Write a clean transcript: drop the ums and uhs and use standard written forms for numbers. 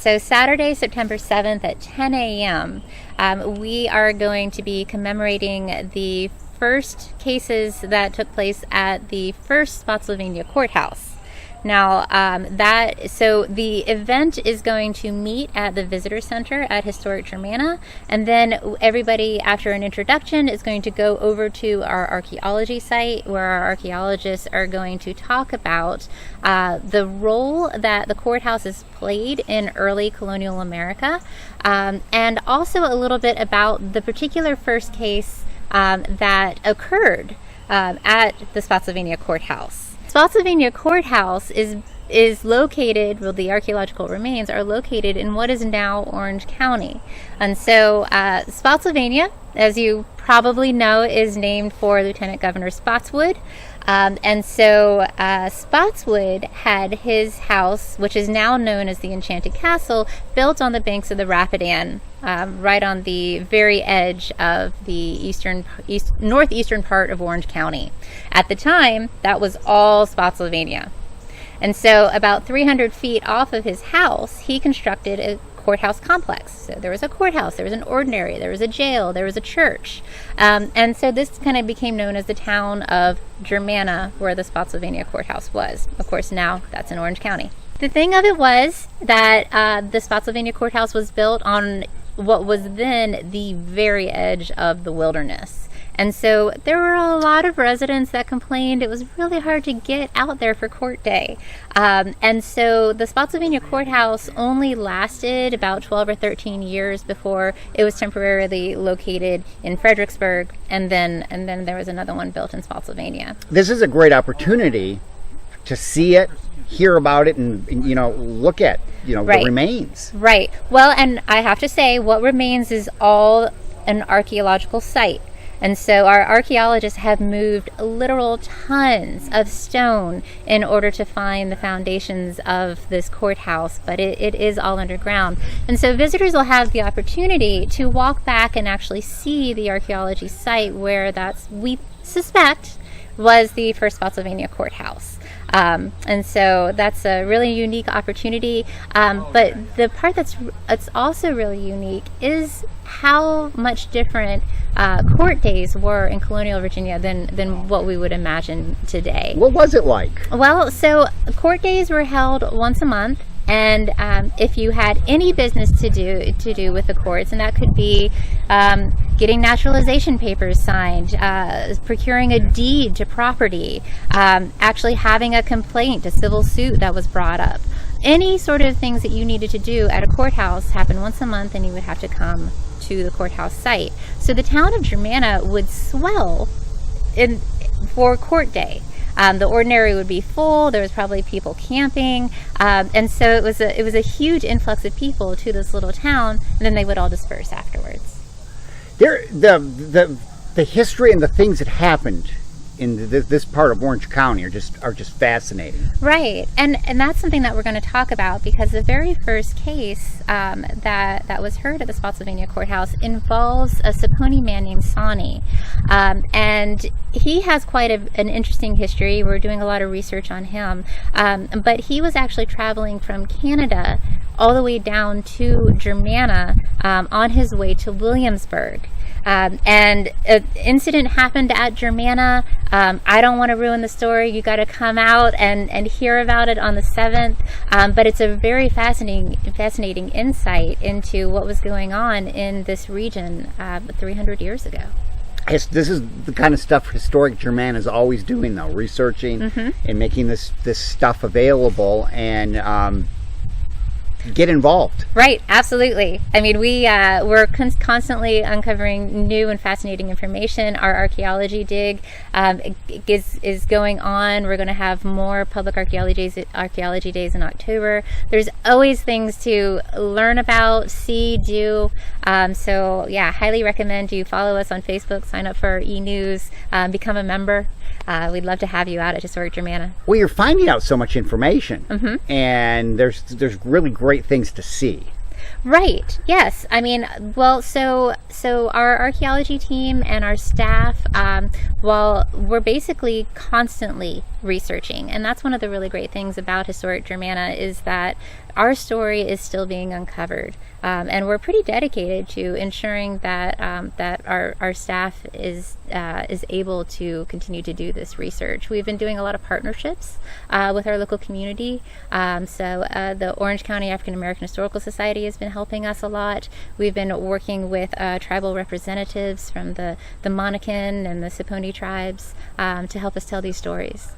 So Saturday, September 7th at 10 a.m., we are going to be commemorating the first cases that took place at the first Spotsylvania Courthouse. Now, so the event is going to meet at the Visitor Center at Historic Germanna, and then everybody, after an introduction, is going to go over to our archaeology site, where our archaeologists are going to talk about the role that the courthouse has played in early colonial America, and also a little bit about the particular first case that occurred at the Spotsylvania Courthouse. Spotsylvania Courthouse is located, well, the archaeological remains are located in what is now Orange County. And so Spotsylvania, as you probably know, is named for Lieutenant Governor Spotswood. And so Spotswood had his house, which is now known as the Enchanted Castle, built on the banks of the Rapidan, right on the very edge of the northeastern part of Orange County. At the time, that was all Spotsylvania. And so about 300 feet off of his house, he constructed a courthouse complex. So there was a courthouse, there was an ordinary, there was a jail, there was a church. And so this kind of became known as the town of Germanna, where the Spotsylvania Courthouse was. Of course, now that's in Orange County. The thing of it was that the Spotsylvania Courthouse was built on what was then the very edge of the wilderness. And so there were a lot of residents that complained it was really hard to get out there for court day. And so the Spotsylvania Courthouse only lasted about 12 or 13 years before it was temporarily located in Fredericksburg, and then there was another one built in Spotsylvania. This is a great opportunity to see it, hear about it, and look at Right. the remains. Right. Well, and I have to say, what remains is all an archaeological site. And so our archaeologists have moved literal tons of stone in order to find the foundations of this courthouse, but it is all underground. And so visitors will have the opportunity to walk back and actually see the archaeology site where we suspect was the first Spotsylvania Courthouse. And so that's a really unique opportunity. But the part that's also really unique is how much different court days were in Colonial Virginia than what we would imagine today. What was it like? Well, so court days were held once a month. And if you had any business to do with the courts, and that could be getting naturalization papers signed, procuring a deed to property, actually having a complaint, a civil suit that was brought up, any sort of things that you needed to do at a courthouse happened once a month, and you would have to come to the courthouse site. So the town of Germanna would swell for court day. The ordinary would be full. There was probably people camping, and so it was a huge influx of people to this little town, and then they would all disperse afterwards. The history and the things that happened in this part of Orange County are just fascinating. Right, and that's something that we're going to talk about, because the very first case that was heard at the Spotsylvania Courthouse involves a Saponi man named Sawney, and he has quite an interesting history. We're doing a lot of research on him, but he was actually traveling from Canada all the way down to Germanna on his way to Williamsburg. And an incident happened at Germanna. I don't want to ruin the story. You got to come out and hear about it on the 7th. But it's a very fascinating insight into what was going on in this region 300 years ago. This is the kind of stuff Historic Germanna is always doing, though, researching and making this stuff available, and get involved. Right, absolutely. I mean, we're constantly uncovering new and fascinating information. Our archaeology dig is going on. We're going to have more public archaeology days in October. There's always things to learn about, see, do. So yeah, highly recommend you follow us on Facebook, sign up for our e-news, become a member. We'd love to have you out at Historic Germanna. Well, you're finding out so much information, and there's really great things to see. Right. Yes. I mean, well, so our archaeology team and our staff, well, we're basically constantly researching, and that's one of the really great things about Historic Germanna is that our story is still being uncovered. And we're pretty dedicated to ensuring that that our staff is able to continue to do this research. We've been doing a lot of partnerships with our local community. So the Orange County African American Historical Society has been helping us a lot. We've been working with tribal representatives from the Monacan and the Saponi tribes to help us tell these stories.